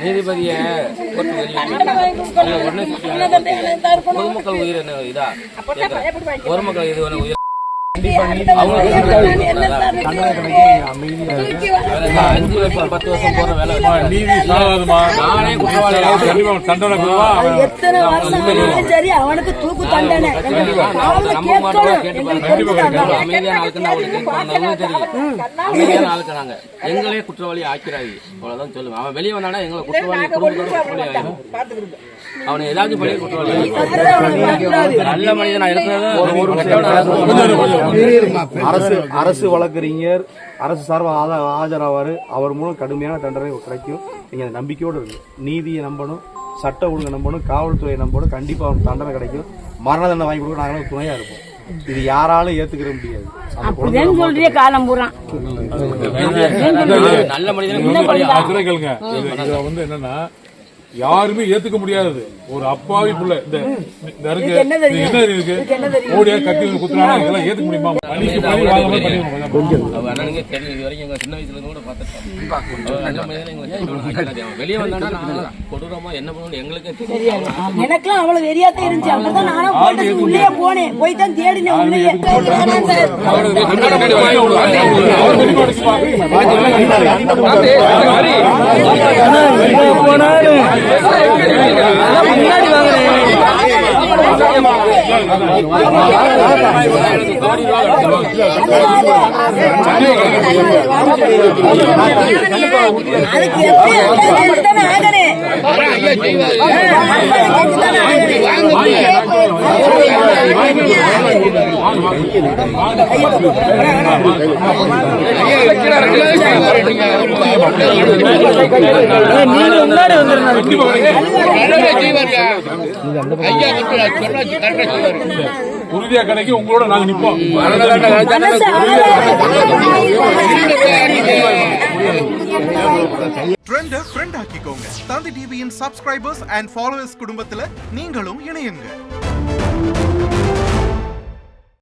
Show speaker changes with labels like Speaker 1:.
Speaker 1: நீதிபதியை பொதுமக்கள் உயிர் என்ன இதா பொதுமக்கள் இது உயிர் 5 வருஷம் 10 வருஷம் போற வேலை நானே
Speaker 2: சரி அவனுக்கு தூக்கு தண்டனை
Speaker 1: அமைதியான ஆளுக்கு நாங்க எங்களே குற்றவாளி ஆக்கிறாங்க அவ்வளவுதான் சொல்லுவேன். அவன் வெளியே வந்தானா எங்களை குற்றவாளி குற்றவாளி அவனை ஏதாச்சும் பண்ணி குற்றவாளி நல்ல மனிதனா இருக்கிறது
Speaker 3: அரசு வழக்கறிஞர் அரசு சார்பாக ஆஜராவாரு. அவர் மூலம் கடுமையான தண்டனை கிடைக்கும். நீங்க நம்பிக்கையோடு இருக்கு. நீதியை நம்பணும், சட்ட ஒழுங்கை நம்பணும், காவல்துறையை நம்பணும். கண்டிப்பா அவனுக்கு தண்டனை கிடைக்கும். மரண தண்டனை வாங்கி கொடுக்க நாங்களும் துணையா இருப்போம். இது யாராலும் ஏத்துக்கிற முடியாது.
Speaker 2: சொல்றிய காலம் பூரா
Speaker 1: நல்ல மனிதன்
Speaker 4: வந்து என்னன்னா யாருமே ஏத்துக்க முடியாது. ஒரு அப்பாவி புள்ள இந்த என்ன இருக்கு ஓடியா கத்தி குத்துறாங்க இதெல்லாம் ஏத்துக்க முடியுமா?
Speaker 1: சின்ன வயசுல கூட வெளியே வந்தா கொடூரமா என்ன பண்ணணும் எங்களுக்கு
Speaker 2: எனக்குலாம் அவ்வளவு வெறியாத்தான் இருந்துச்சு. அப்பதான் நானும் உள்ளே போனேன், போய் தான் தேடினேன். உள்ளே
Speaker 5: முன்னாடி
Speaker 4: உறுதியா கிடைக்கும். உங்களோட நாங்க நிப்போம்.
Speaker 6: ஃப்ரெண்ட் ஆக்கிக்கோங்க. தந்தி டிவியின் சப்ஸ்கிரைபர்ஸ் அண்ட் ஃபாலோவர்ஸ் குடும்பத்துல நீங்களும் இணையுங்க.